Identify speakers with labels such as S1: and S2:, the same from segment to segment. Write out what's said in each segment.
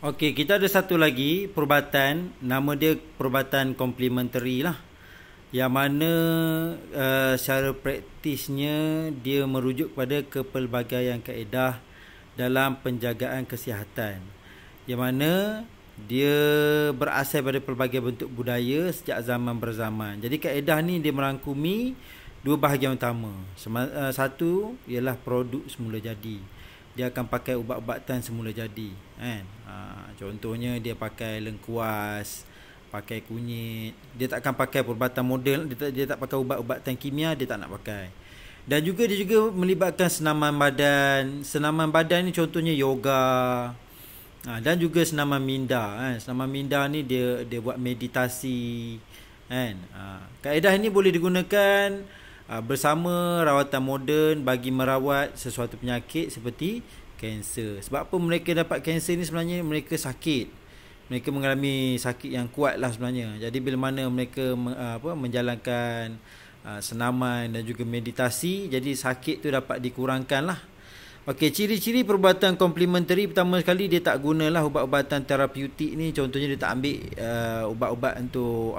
S1: Okey, kita ada satu lagi perubatan, nama dia perubatan komplementari lah. Yang mana secara praktisnya dia merujuk kepada kepelbagaian kaedah dalam penjagaan kesihatan. Yang mana dia berasal pada pelbagai bentuk budaya sejak zaman berzaman. Jadi kaedah ni dia merangkumi dua bahagian utama. Satu ialah produk semula jadi. Dia akan pakai ubat-ubatan semula jadi, kan? Contohnya dia pakai lengkuas, pakai kunyit. Dia tak akan pakai perubatan modern, dia tak pakai ubat-ubatan kimia, dia tak nak pakai. Dan juga dia juga melibatkan senaman badan. Senaman badan ni contohnya yoga. Dan juga senaman minda, kan? Senaman minda ni dia buat meditasi, kan? Kaedah ini boleh digunakan bersama rawatan moden bagi merawat sesuatu penyakit seperti kanser. Sebab apa mereka dapat kanser ni? Sebenarnya mereka sakit, mereka mengalami sakit yang kuat lah sebenarnya. Jadi bila mana mereka menjalankan senaman dan juga meditasi, jadi sakit tu dapat dikurangkan lah. Okey, ciri-ciri perubatan komplementari, pertama sekali dia tak gunalah ubat-ubatan terapeutik ni. Contohnya dia tak ambil ubat-ubat untuk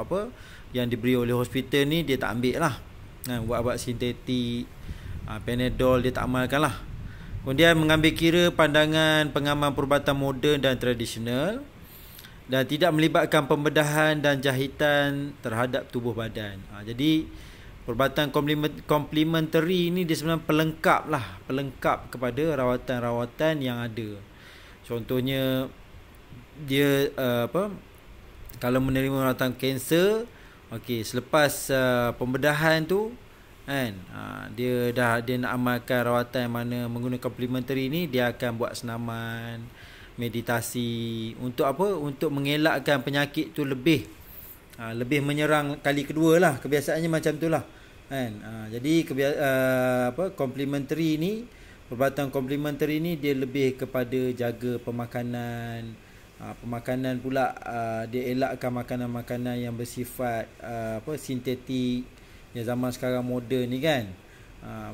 S1: yang diberi oleh hospital ni, dia tak ambil lah. Ubat-ubat sintetik, Panadol dia tak amalkan lah. Kemudian mengambil kira pandangan pengamal perubatan moden dan tradisional, dan tidak melibatkan pembedahan dan jahitan terhadap tubuh badan. Jadi perubatan komplementari ni dia sebenarnya pelengkap kepada rawatan-rawatan yang ada. Contohnya dia kalau menerima rawatan kanser, okey, selepas pembedahan tu, kan, dia nak amalkan rawatan yang mana menggunakan komplementari ni, dia akan buat senaman, meditasi untuk untuk mengelakkan penyakit tu lebih menyerang kali kedua lah. Kebiasaannya macam tu lah, kan. Jadi komplementari ni, perubatan komplementari ni dia lebih kepada jaga pemakanan. Pemakanan pula dia elakkan makanan-makanan yang bersifat sintetik. Yang zaman sekarang moden ni, kan,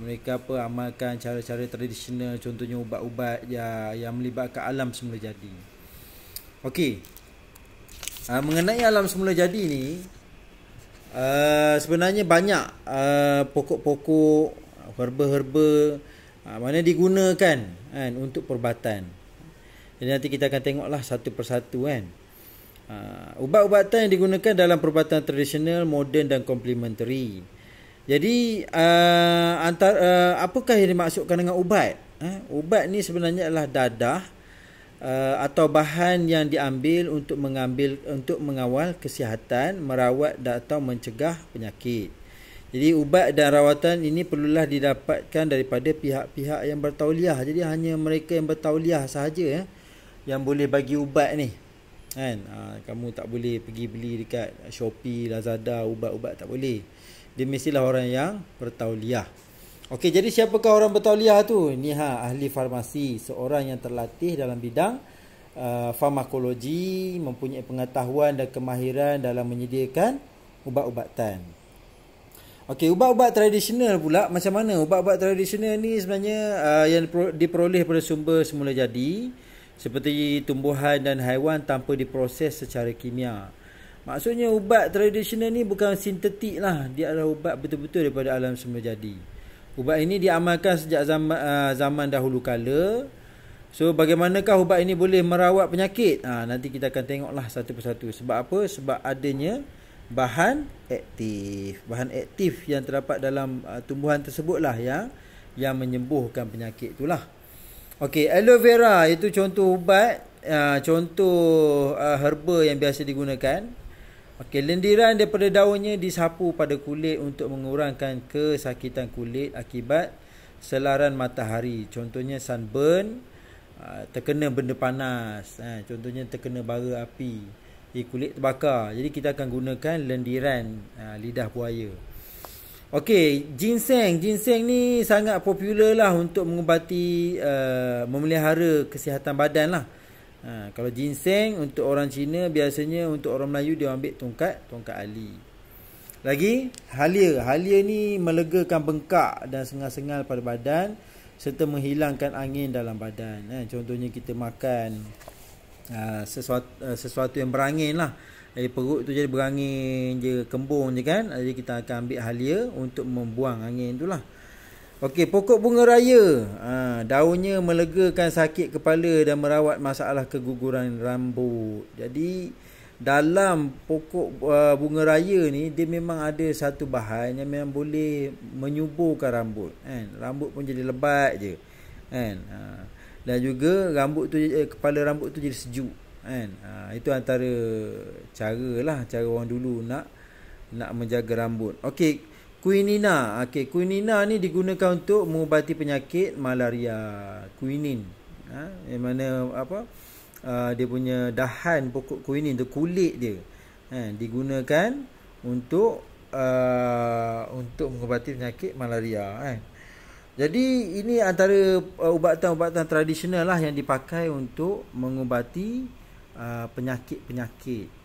S1: mereka amalkan cara-cara tradisional, contohnya ubat-ubat yang melibatkan alam semula jadi. Okey, mengenai alam semula jadi ni, sebenarnya banyak pokok-pokok, herba-herba mana digunakan, kan, untuk perubatan. Jadi nanti kita akan tengoklah satu persatu, kan. Ubat-ubatan yang digunakan dalam perubatan tradisional, moden dan komplementari. Jadi apakah yang dimaksudkan dengan ubat? Ubat ni sebenarnya adalah dadah atau bahan yang diambil untuk mengawal kesihatan, merawat atau mencegah penyakit. Jadi ubat dan rawatan ini perlulah didapatkan daripada pihak-pihak yang bertauliah. Jadi hanya mereka yang bertauliah sahaja yang boleh bagi ubat ni, kan. Kamu tak boleh pergi beli dekat Shopee, Lazada ubat-ubat, tak boleh. Dia mestilah orang yang bertauliah. Okey, jadi siapakah orang bertauliah tu? Ni ahli farmasi, seorang yang terlatih dalam bidang farmakologi, mempunyai pengetahuan dan kemahiran dalam menyediakan ubat-ubatan. Okey, ubat-ubat tradisional pula macam mana? Ubat-ubat tradisional ni sebenarnya yang diperoleh pada sumber semula jadi, seperti tumbuhan dan haiwan tanpa diproses secara kimia. Maksudnya ubat tradisional ni bukan sintetik lah. Dia adalah ubat betul-betul daripada alam semula jadi. Ubat ini diamalkan sejak zaman dahulu kala. So bagaimanakah ubat ini boleh merawat penyakit? Nanti kita akan tengoklah satu persatu. Sebab apa? Sebab adanya bahan aktif. Bahan aktif yang terdapat dalam tumbuhan tersebutlah yang menyembuhkan penyakit itulah. Okey, aloe vera itu contoh ubat, contoh herba yang biasa digunakan. Okey, lendiran daripada daunnya disapu pada kulit untuk mengurangkan kesakitan kulit akibat selaran matahari. Contohnya sunburn, terkena benda panas, contohnya terkena bara api, kulit terbakar. Jadi kita akan gunakan lendiran lidah buaya. Okey, ginseng ni sangat popular lah untuk mengubati memelihara kesihatan badan lah. Kalau ginseng untuk orang Cina, biasanya untuk orang Melayu dia ambil tongkat ali. Lagi halia ni melegakan bengkak dan sengal-sengal pada badan serta menghilangkan angin dalam badan. Contohnya kita makan sesuatu yang berangin lah. Jadi perut tu jadi berangin je, kembung je kan. Jadi kita akan ambil halia untuk membuang angin tu lah. Okey, pokok bunga raya. Daunnya melegakan sakit kepala dan merawat masalah keguguran rambut. Jadi dalam pokok bunga raya ni, dia memang ada satu bahan yang memang boleh menyuburkan rambut kan. Rambut pun jadi lebat je kan. Dan juga rambut tu, kepala rambut tu jadi sejuk kan. Itu antara cara orang dulu nak menjaga rambut. Okey, quinina. Quinina ni digunakan untuk mengubati penyakit malaria. Quinin, yang mana dia punya dahan pokok quinin tu, kulit dia digunakan untuk mengubati penyakit malaria. Jadi ini antara ubatan-ubatan tradisional lah yang dipakai untuk mengubati penyakit-penyakit